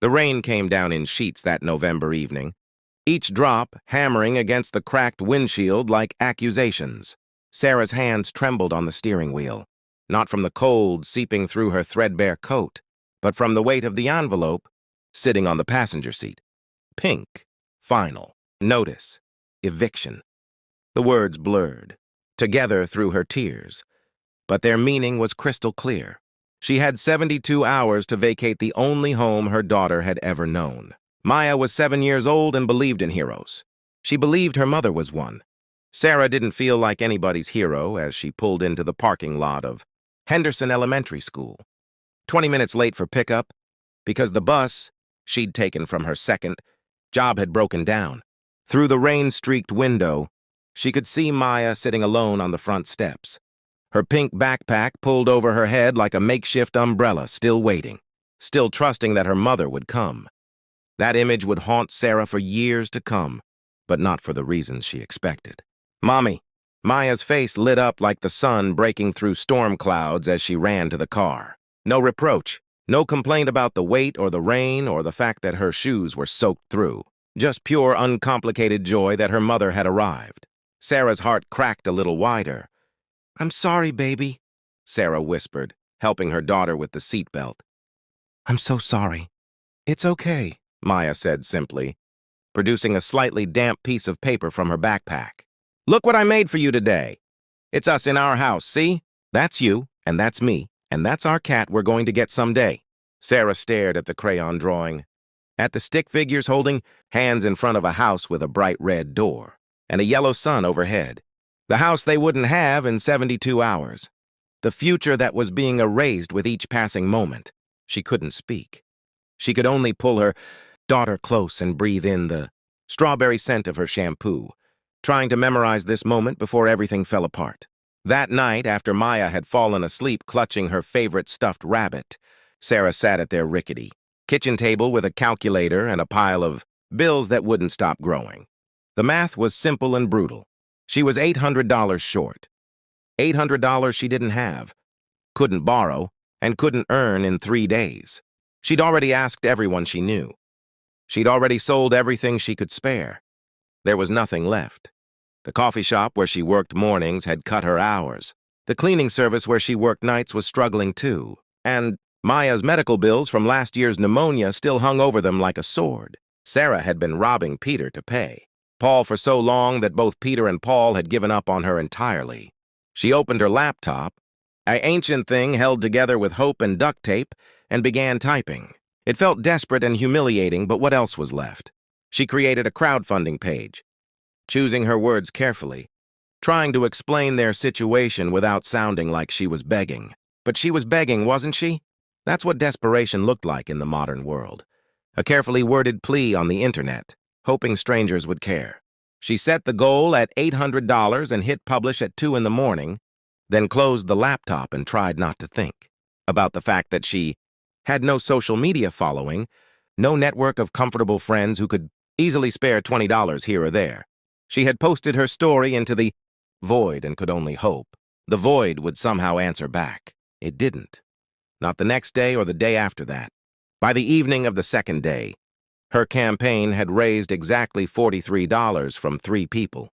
The rain came down in sheets that November evening, each drop hammering against the cracked windshield like accusations. Sarah's hands trembled on the steering wheel, not from the cold seeping through her threadbare coat, but from the weight of the envelope sitting on the passenger seat. Pink, final, notice, eviction. The words blurred together through her tears, but their meaning was crystal clear. She had 72 hours to vacate the only home her daughter had ever known. Maya was 7 years old and believed in heroes. She believed her mother was one. Sarah didn't feel like anybody's hero as she pulled into the parking lot of Henderson Elementary School. 20 minutes late for pickup because the bus she'd taken from her second job had broken down. Through the rain-streaked window, she could see Maya sitting alone on the front steps, her pink backpack pulled over her head like a makeshift umbrella, still waiting, still trusting that her mother would come. That image would haunt Sarah for years to come, but not for the reasons she expected. "Mommy!" Maya's face lit up like the sun breaking through storm clouds as she ran to the car. No reproach, no complaint about the weight or the rain or the fact that her shoes were soaked through. Just pure, uncomplicated joy that her mother had arrived. Sarah's heart cracked a little wider. "I'm sorry, baby," Sarah whispered, helping her daughter with the seatbelt. "I'm so sorry." "It's okay," Maya said simply, producing a slightly damp piece of paper from her backpack. "Look what I made for you today. It's us in our house, see? That's you, and that's me, and that's our cat we're going to get someday." Sarah stared at the crayon drawing, at the stick figures holding hands in front of a house with a bright red door and a yellow sun overhead. The house they wouldn't have in 72 hours. The future that was being erased with each passing moment. She couldn't speak. She could only pull her daughter close and breathe in the strawberry scent of her shampoo, trying to memorize this moment before everything fell apart. That night, after Maya had fallen asleep clutching her favorite stuffed rabbit, Sarah sat at their rickety kitchen table with a calculator and a pile of bills that wouldn't stop growing. The math was simple and brutal. She was $800 short. $800 she didn't have, couldn't borrow, and couldn't earn in 3 days. She'd already asked everyone she knew. She'd already sold everything she could spare. There was nothing left. The coffee shop where she worked mornings had cut her hours. The cleaning service where she worked nights was struggling too. And Maya's medical bills from last year's pneumonia still hung over them like a sword. Sarah had been robbing Peter to pay Paul for so long that both Peter and Paul had given up on her entirely. She opened her laptop, an ancient thing held together with hope and duct tape, and began typing. It felt desperate and humiliating, but what else was left? She created a crowdfunding page, choosing her words carefully, trying to explain their situation without sounding like she was begging. But she was begging, wasn't she? That's what desperation looked like in the modern world. A carefully worded plea on the internet, hoping strangers would care. She set the goal at $800 and hit publish at 2 in the morning, then closed the laptop and tried not to think about the fact that she had no social media following, no network of comfortable friends who could easily spare $20 here or there. She had posted her story into the void and could only hope the void would somehow answer back. It didn't. Not the next day or the day after that. By the evening of the second day, her campaign had raised exactly $43 from 3 people.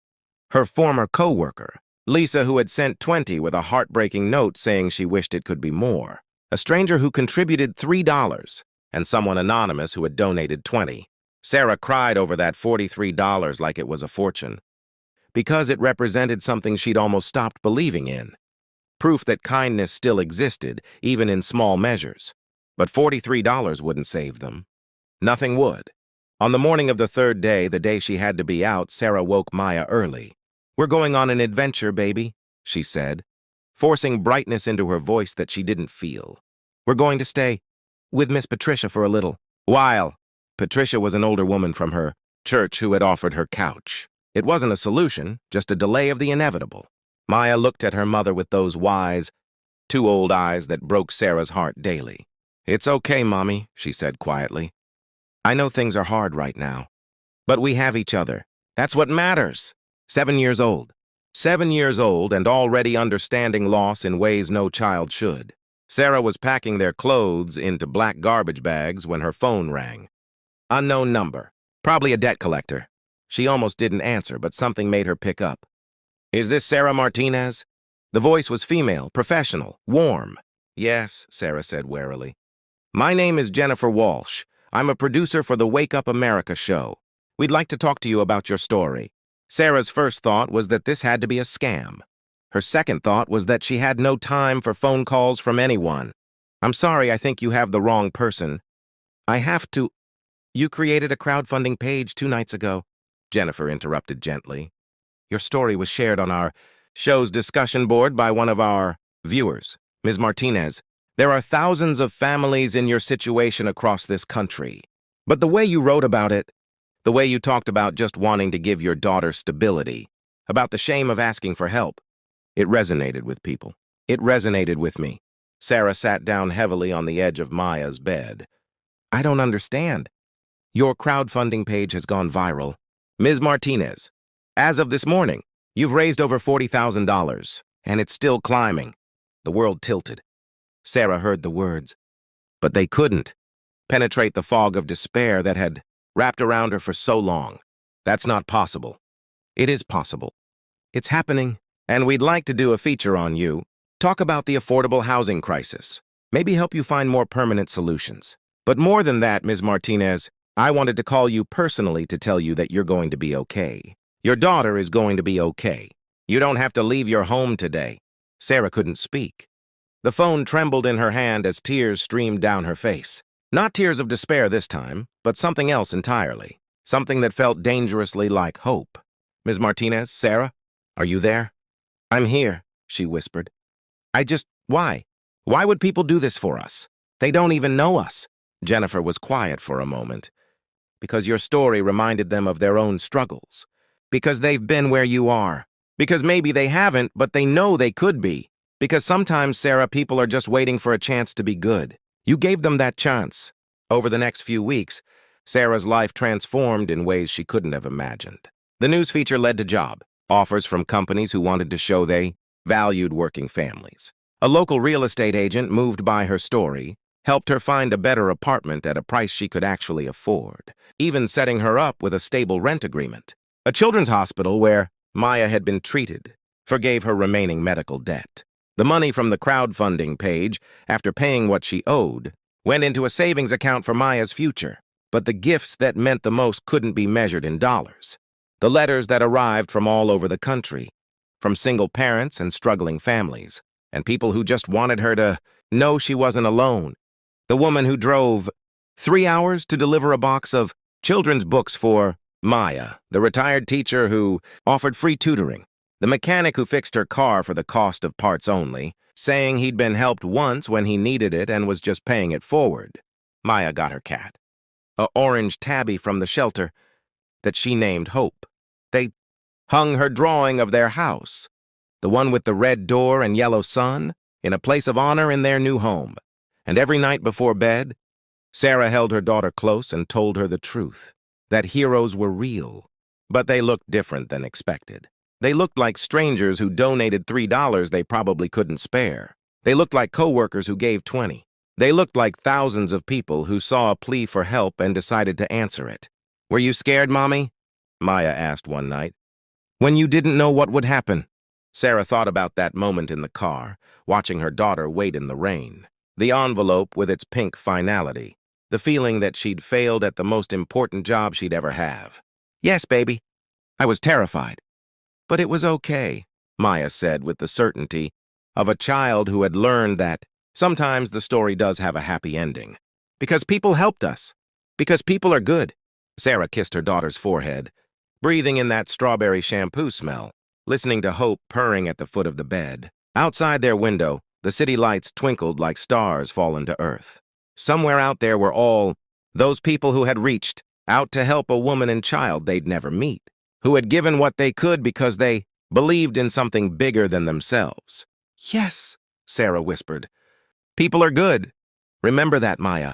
Her former co-worker, Lisa, who had sent 20 with a heartbreaking note saying she wished it could be more. A stranger who contributed $3, and someone anonymous who had donated 20. Sarah cried over that $43 like it was a fortune, because it represented something she'd almost stopped believing in. Proof that kindness still existed, even in small measures. But $43 wouldn't save them. Nothing would. On the morning of the third day, the day she had to be out, Sarah woke Maya early. "We're going on an adventure, baby," she said, forcing brightness into her voice that she didn't feel. "We're going to stay with Miss Patricia for a little while." Patricia was an older woman from her church who had offered her couch. It wasn't a solution, just a delay of the inevitable. Maya looked at her mother with those wise, too old eyes that broke Sarah's heart daily. "It's okay, Mommy," she said quietly. "I know things are hard right now, but we have each other. That's what matters." 7 years old. 7 years old and already understanding loss in ways no child should. Sarah was packing their clothes into black garbage bags when her phone rang. Unknown number. Probably a debt collector. She almost didn't answer, but something made her pick up. "Is this Sarah Martinez?" The voice was female, professional, warm. "Yes," Sarah said warily. "My name is Jennifer Walsh. I'm a producer for the Wake Up America show. We'd like to talk to you about your story." Sarah's first thought was that this had to be a scam. Her second thought was that she had no time for phone calls from anyone. "I'm sorry, I think you have the wrong person. I have to—" "You created a crowdfunding page 2 nights ago," Jennifer interrupted gently. "Your story was shared on our show's discussion board by one of our viewers, Ms. Martinez. There are thousands of families in your situation across this country. But the way you wrote about it, the way you talked about just wanting to give your daughter stability, about the shame of asking for help, it resonated with people. It resonated with me." Sarah sat down heavily on the edge of Maya's bed. "I don't understand. Your crowdfunding page has gone viral. Ms. Martinez, as of this morning, you've raised over $40,000, and it's still climbing." The world tilted. Sarah heard the words, but they couldn't penetrate the fog of despair that had wrapped around her for so long. "That's not possible." "It is possible. It's happening, and we'd like to do a feature on you, talk about the affordable housing crisis, maybe help you find more permanent solutions. But more than that, Ms. Martinez, I wanted to call you personally to tell you that you're going to be okay. Your daughter is going to be okay. You don't have to leave your home today." Sarah couldn't speak. The phone trembled in her hand as tears streamed down her face. Not tears of despair this time, but something else entirely. Something that felt dangerously like hope. "Ms. Martinez, Sarah, are you there?" "I'm here," she whispered. Why? Why would people do this for us? They don't even know us." Jennifer was quiet for a moment. "Because your story reminded them of their own struggles. Because they've been where you are. Because maybe they haven't, but they know they could be. Because sometimes, Sarah, people are just waiting for a chance to be good. You gave them that chance." Over the next few weeks, Sarah's life transformed in ways she couldn't have imagined. The news feature led to job offers from companies who wanted to show they valued working families. A local real estate agent, moved by her story, helped her find a better apartment at a price she could actually afford, even setting her up with a stable rent agreement. A children's hospital where Maya had been treated forgave her remaining medical debt. The money from the crowdfunding page, after paying what she owed, went into a savings account for Maya's future. But the gifts that meant the most couldn't be measured in dollars. The letters that arrived from all over the country, from single parents and struggling families, and people who just wanted her to know she wasn't alone. The woman who drove 3 hours to deliver a box of children's books for Maya, the retired teacher who offered free tutoring, the mechanic who fixed her car for the cost of parts only, saying he'd been helped once when he needed it and was just paying it forward. Maya got her cat, a orange tabby from the shelter that she named Hope. They hung her drawing of their house, the one with the red door and yellow sun, in a place of honor in their new home. And every night before bed, Sarah held her daughter close and told her the truth, that heroes were real, but they looked different than expected. They looked like strangers who donated $3 they probably couldn't spare. They looked like coworkers who gave 20. They looked like thousands of people who saw a plea for help and decided to answer it. "Were you scared, Mommy?" Maya asked one night. "When you didn't know what would happen?" Sarah thought about that moment in the car, watching her daughter wait in the rain. The envelope with its pink finality. The feeling that she'd failed at the most important job she'd ever have. "Yes, baby. I was terrified. But it was okay," Maya said with the certainty of a child who had learned that sometimes the story does have a happy ending. "Because people helped us. Because people are good." Sarah kissed her daughter's forehead, breathing in that strawberry shampoo smell, listening to Hope purring at the foot of the bed. Outside their window, the city lights twinkled like stars fallen to earth. Somewhere out there were all those people who had reached out to help a woman and child they'd never meet, who had given what they could because they believed in something bigger than themselves. "Yes," Sarah whispered. "People are good. Remember that, Maya.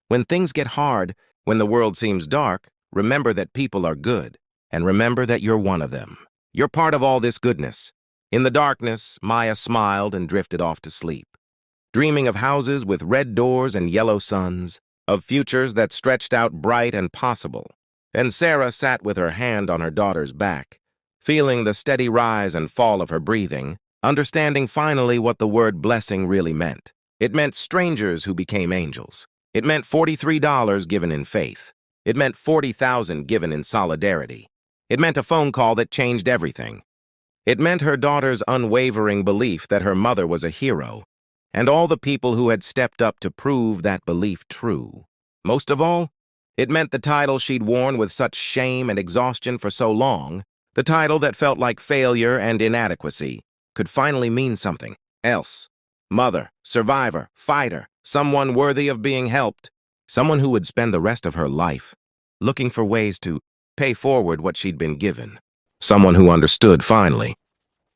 When things get hard, when the world seems dark, remember that people are good, and remember that you're one of them. You're part of all this goodness." In the darkness, Maya smiled and drifted off to sleep. dreaming of houses with red doors and yellow suns, of futures that stretched out bright and possible. And Sarah sat with her hand on her daughter's back, feeling the steady rise and fall of her breathing, understanding finally what the word blessing really meant. It meant strangers who became angels. It meant $43 given in faith. It meant $40,000 given in solidarity. It meant a phone call that changed everything. It meant her daughter's unwavering belief that her mother was a hero, and all the people who had stepped up to prove that belief true. Most of all, it meant the title she'd worn with such shame and exhaustion for so long, the title that felt like failure and inadequacy, could finally mean something else. Mother, survivor, fighter, someone worthy of being helped, someone who would spend the rest of her life looking for ways to pay forward what she'd been given. Someone who understood, finally,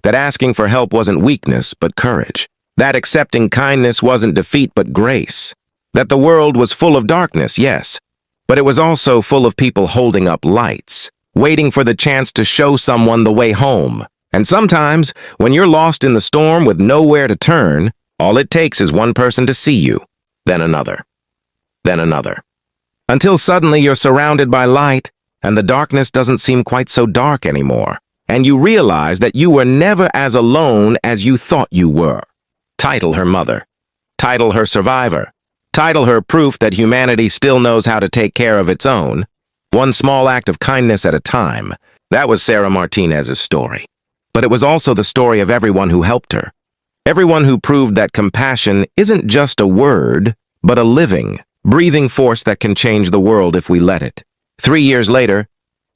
that asking for help wasn't weakness but courage, that accepting kindness wasn't defeat but grace, that the world was full of darkness, yes, but it was also full of people holding up lights, waiting for the chance to show someone the way home. And sometimes, when you're lost in the storm with nowhere to turn, all it takes is one person to see you, then another, until suddenly you're surrounded by light, and the darkness doesn't seem quite so dark anymore, and you realize that you were never as alone as you thought you were. Title her mother. Title her survivor. Title her proof that humanity still knows how to take care of its own, one small act of kindness at a time. That was Sarah Martinez's story. But it was also the story of everyone who helped her. Everyone who proved that compassion isn't just a word, but a living, breathing force that can change the world if we let it. 3 years later,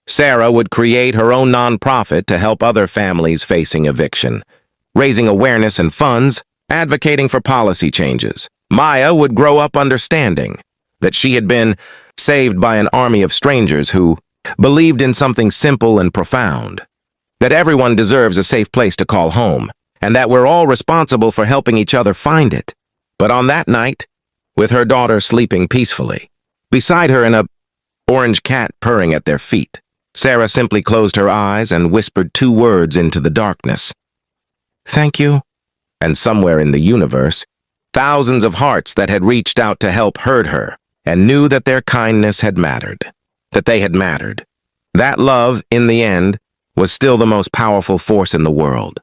Sarah would create her own nonprofit to help other families facing eviction, raising awareness and funds, advocating for policy changes. Maya would grow up understanding that she had been saved by an army of strangers who believed in something simple and profound, that everyone deserves a safe place to call home, and that we're all responsible for helping each other find it. But on that night, with her daughter sleeping peacefully, beside her an orange cat purring at their feet, Sarah simply closed her eyes and whispered 2 words into the darkness. "Thank you." And somewhere in the universe, thousands of hearts that had reached out to help heard her and knew that their kindness had mattered, that they had mattered. That love, in the end, was still the most powerful force in the world.